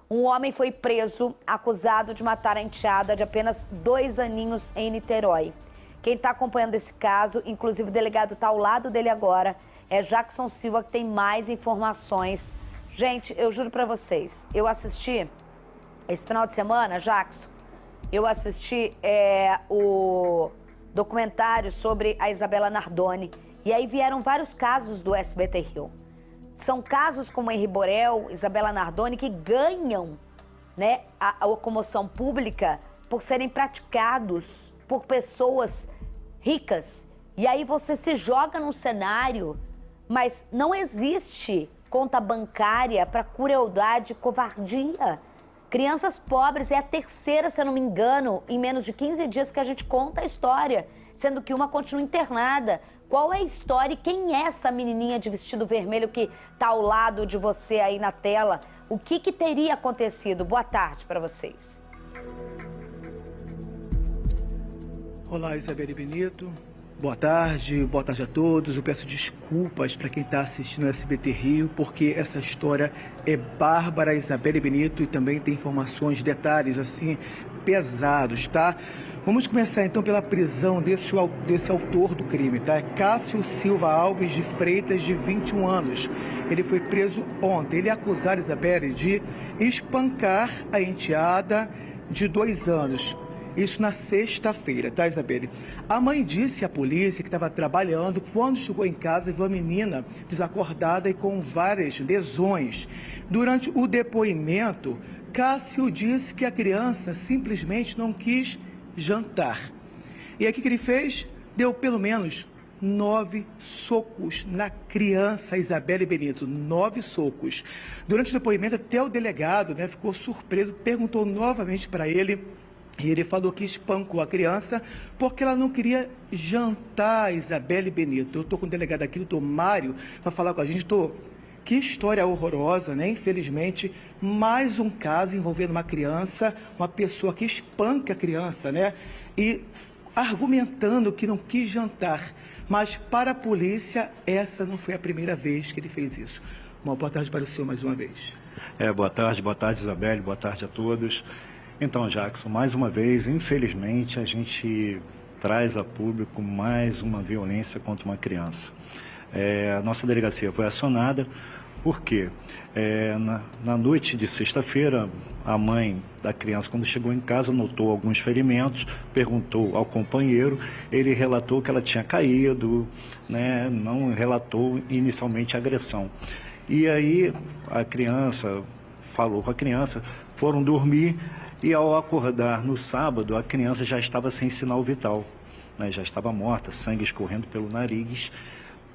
Um homem foi preso, acusado de matar a enteada de apenas 2 aninhos em Niterói. Quem está acompanhando esse caso, inclusive o delegado está ao lado dele agora, é Jackson Silva, que tem mais informações. Gente, eu juro para vocês, eu assisti esse final de semana, Jackson, eu assisti o documentário sobre a Isabela Nardoni. E aí vieram vários casos do SBT Rio. São casos como Henri Borel, Isabela Nardoni, que ganham, né, a locomoção pública por serem praticados por pessoas ricas. E aí você se joga num cenário, mas não existe conta bancária para crueldade e covardia. Crianças pobres é a terceira, se eu não me engano, em menos de 15 dias que a gente conta a história, sendo que uma continua internada. Qual é a história e quem é essa menininha de vestido vermelho que está ao lado de você aí na tela? O que teria acontecido? Boa tarde para vocês. Olá, Isabelle Benito. Boa tarde a todos. Eu peço desculpas para quem está assistindo o SBT Rio, porque essa história é bárbara, Isabelle Benito, e também tem informações, detalhes assim, pesados, tá? Vamos começar então pela prisão desse autor do crime, tá? É Cássio Silva Alves de Freitas, de 21 anos. Ele foi preso ontem. Ele é acusado, Isabelle, de espancar a enteada de 2 anos. Isso na sexta-feira, tá, Isabelle? A mãe disse à polícia que estava trabalhando quando chegou em casa e viu a menina desacordada e com várias lesões. Durante o depoimento, Cássio disse que a criança simplesmente não quis jantar. E aí o que ele fez? Deu pelo menos 9 socos na criança, Isabelle Benito, 9 socos. Durante o depoimento, até o delegado, né, ficou surpreso, perguntou novamente para ele, e ele falou que espancou a criança porque ela não queria jantar, Isabelle Benito. Eu estou com o delegado aqui, o doutor Mário, para falar com a gente. Que história horrorosa, né? Infelizmente, mais um caso envolvendo uma criança, uma pessoa que espanca a criança, né? E argumentando que não quis jantar. Mas para a polícia, essa não foi a primeira vez que ele fez isso. Uma boa tarde para o senhor mais uma vez. Boa tarde, Isabelle, boa tarde a todos. Então, Jackson, mais uma vez, infelizmente, a gente traz a público mais uma violência contra uma criança. A nossa delegacia foi acionada porque na noite de sexta-feira, a mãe da criança, quando chegou em casa, notou alguns ferimentos, perguntou ao companheiro, ele relatou que ela tinha caído, né, não relatou inicialmente a agressão. E aí a criança falou com a criança, foram dormir e ao acordar no sábado, a criança já estava sem sinal vital, né, já estava morta, sangue escorrendo pelo nariz.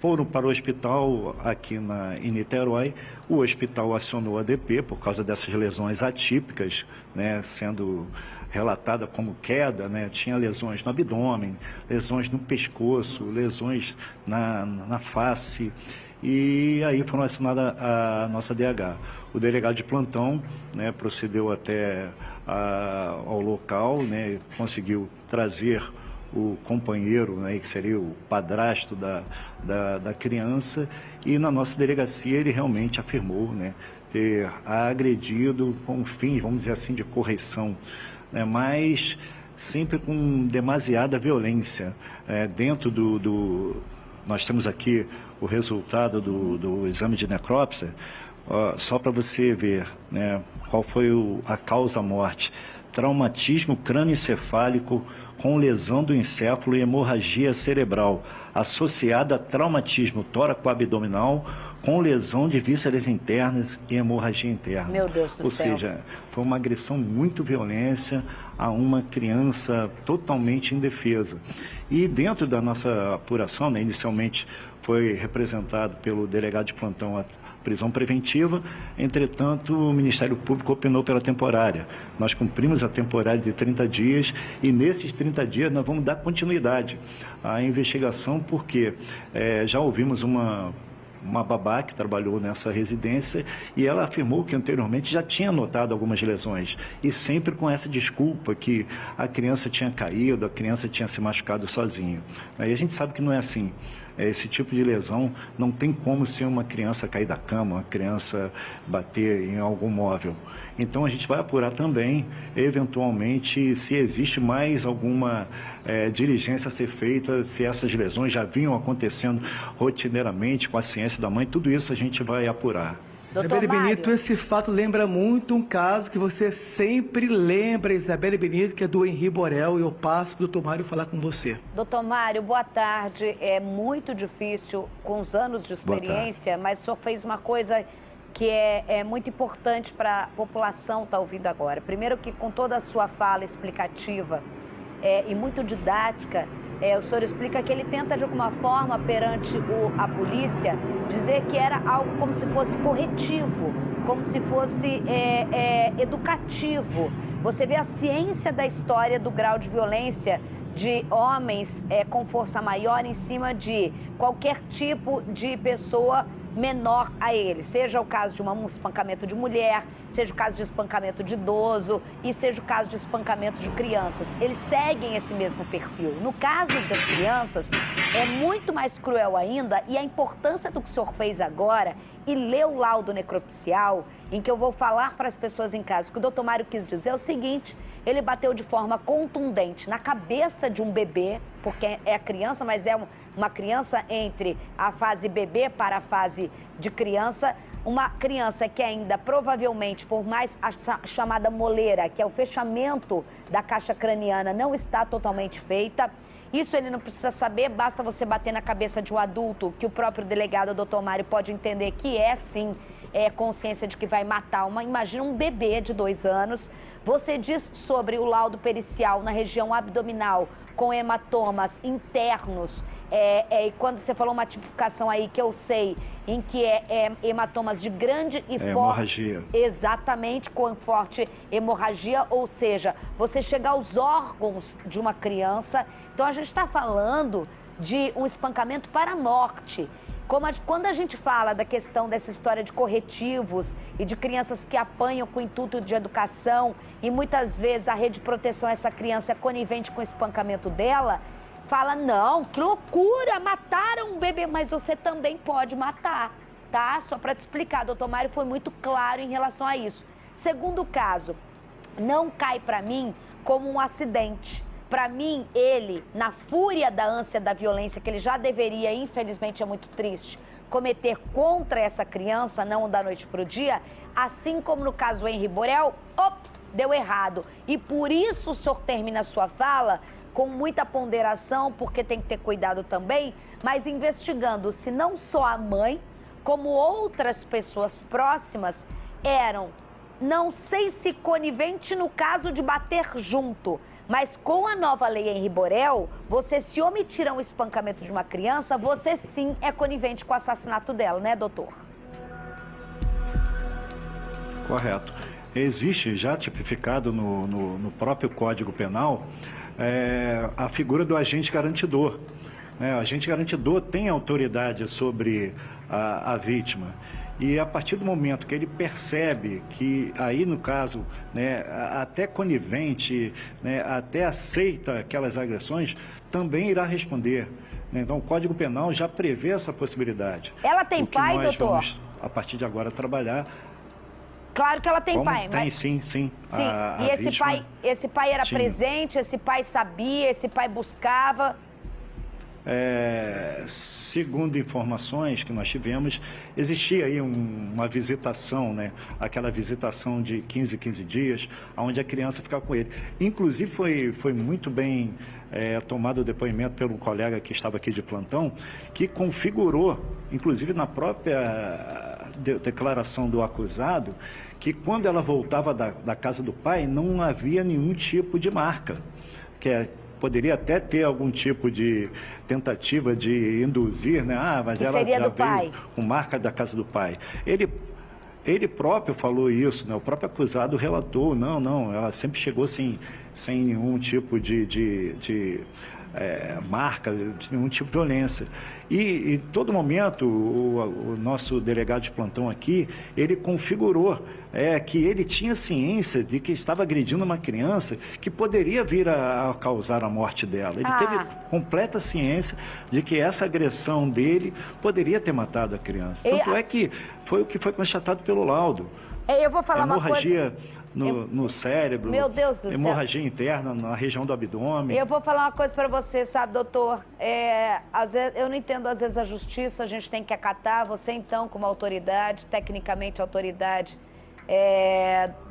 Foram para o hospital aqui em Niterói. O hospital acionou a DP por causa dessas lesões atípicas, né, sendo relatada como queda, né, tinha lesões no abdômen, lesões no pescoço, lesões na face. E aí foram acionadas a nossa DH. O delegado de plantão, né, procedeu até ao local, né, conseguiu trazer o companheiro, né, que seria o padrasto da criança, e na nossa delegacia ele realmente afirmou, né, ter agredido com fins, vamos dizer assim, de correção, né, mas sempre com demasiada violência. Dentro nós temos aqui o resultado do exame de necrópsia, só para você ver, né, qual foi a causa-morte: traumatismo crânioencefálico com lesão do encéfalo e hemorragia cerebral, associada a traumatismo tóraco-abdominal com lesão de vísceras internas e hemorragia interna. Meu Deus do céu. Ou seja, foi uma agressão muito violência a uma criança totalmente indefesa. E dentro da nossa apuração, né, inicialmente foi representado pelo delegado de plantão a prisão preventiva, entretanto o Ministério Público opinou pela temporária. Nós cumprimos a temporária de 30 dias e nesses 30 dias nós vamos dar continuidade à investigação, porque já ouvimos uma babá que trabalhou nessa residência e ela afirmou que anteriormente já tinha notado algumas lesões e sempre com essa desculpa que a criança tinha caído, a criança tinha se machucado sozinha. Aí a gente sabe que não é assim. esse tipo de lesão não tem como ser uma criança cair da cama, uma criança bater em algum móvel. Então a gente vai apurar também, eventualmente, se existe mais alguma diligência a ser feita, se essas lesões já vinham acontecendo rotineiramente com a ciência da mãe, tudo isso a gente vai apurar. Isabelle Benito, esse fato lembra muito um caso que você sempre lembra, Isabelle Benito, que é do Henri Borel, e eu passo para o Dr. Mário falar com você. Doutor Mário, boa tarde. É muito difícil, com os anos de experiência, mas o senhor fez uma coisa que é muito importante para a população estar ouvindo agora. Primeiro que com toda a sua fala explicativa e muito didática, o senhor explica que ele tenta, de alguma forma, perante a polícia, dizer que era algo como se fosse corretivo, como se fosse educativo. Você vê a ciência da história do grau de violência de homens com força maior em cima de qualquer tipo de pessoa menor a ele, seja o caso de um espancamento de mulher, seja o caso de espancamento de idoso e seja o caso de espancamento de crianças. Eles seguem esse mesmo perfil. No caso das crianças, é muito mais cruel ainda, e a importância do que o senhor fez agora e leu o laudo necropsial, em que eu vou falar para as pessoas em casa, o que o doutor Mário quis dizer é o seguinte: ele bateu de forma contundente na cabeça de um bebê, porque é criança, mas é uma criança entre a fase bebê para a fase de criança, uma criança que ainda provavelmente, por mais a chamada moleira, que é o fechamento da caixa craniana, não está totalmente feita. Isso ele não precisa saber, basta você bater na cabeça de um adulto, que o próprio delegado, o Dr. Mário, pode entender que sim, consciência de que vai matar imagina um bebê de 2 anos. Você diz sobre o laudo pericial na região abdominal, com hematomas internos, e quando você falou uma tipificação aí que eu sei, em que hematomas de grande e forte... hemorragia. Exatamente, com forte hemorragia, ou seja, você chega aos órgãos de uma criança. Então a gente está falando de um espancamento para a morte. Quando a gente fala da questão dessa história de corretivos e de crianças que apanham com o intuito de educação e muitas vezes a rede de proteção, essa criança é conivente com o espancamento dela, fala, não, que loucura, mataram um bebê, mas você também pode matar, tá? Só para te explicar, doutor Mário foi muito claro em relação a isso. Segundo caso, não cai para mim como um acidente. Para mim, ele, na fúria da ânsia da violência que ele já deveria, infelizmente é muito triste, cometer contra essa criança, não da noite para o dia, assim como no caso do Henri Borel, deu errado. E por isso o senhor termina a sua fala com muita ponderação, porque tem que ter cuidado também, mas investigando se não só a mãe, como outras pessoas próximas eram, não sei se conivente no caso de bater junto, mas com a nova lei Henri Borel, você se omitir um espancamento de uma criança, você sim é conivente com o assassinato dela, né, doutor? Correto. Existe já tipificado no próprio Código Penal a figura do agente garantidor. O agente garantidor tem autoridade sobre a vítima. E a partir do momento que ele percebe que aí no caso, até conivente, até aceita aquelas agressões, também irá responder. Então o Código Penal já prevê essa possibilidade. Ela tem pai, nós doutor? Vamos, a partir de agora, trabalhar. Claro que ela tem pai, Tem, mas... sim. Sim, A e esse pai era tinha. presente, esse pai sabia, esse pai buscava... Segundo informações que nós tivemos, existia aí uma visitação, aquela visitação de 15 dias, onde a criança ficava com ele. Inclusive foi muito bem tomado o depoimento pelo colega que estava aqui de plantão, que configurou, inclusive na própria declaração do acusado, que quando ela voltava da casa do pai, não havia nenhum tipo de marca, poderia até ter algum tipo de tentativa de induzir, mas que ela seria já do veio pai. Com marca da casa do pai. Ele próprio falou isso, o próprio acusado relatou, não, ela sempre chegou sem nenhum tipo de marca de nenhum tipo de violência. E em todo momento, o nosso delegado de plantão aqui, ele configurou que ele tinha ciência de que estava agredindo uma criança que poderia vir a causar a morte dela. Ele teve completa ciência de que essa agressão dele poderia ter matado a criança. Tanto é que foi o que foi constatado pelo laudo. Eu vou falar uma coisa... Hemorragia no cérebro, meu Deus do céu, hemorragia interna na região do abdômen. Eu vou falar uma coisa para você, sabe, doutor? Às vezes, eu não entendo, às vezes, a justiça, a gente tem que acatar. Você, então, como autoridade, tecnicamente autoridade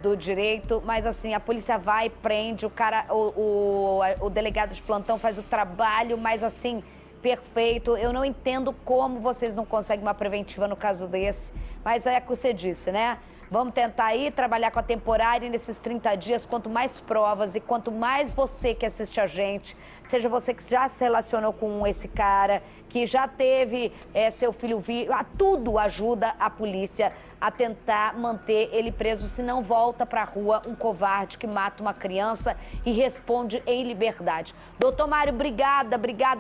do direito, mas assim, a polícia vai e prende, o delegado de plantão faz o trabalho, mas assim, perfeito. Eu não entendo como vocês não conseguem uma preventiva no caso desse, mas é o que você disse, né? Vamos tentar aí trabalhar com a temporária e nesses 30 dias, quanto mais provas e quanto mais você que assiste a gente, seja você que já se relacionou com esse cara, que já teve seu filho vivo, tudo ajuda a polícia a tentar manter ele preso, se não volta pra rua um covarde que mata uma criança e responde em liberdade. Doutor Mário, obrigada.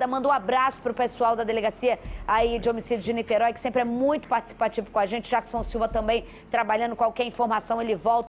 Manda um abraço pro pessoal da delegacia aí de homicídio de Niterói, que sempre é muito participativo com a gente. Jackson Silva também trabalhando, qualquer informação ele volta.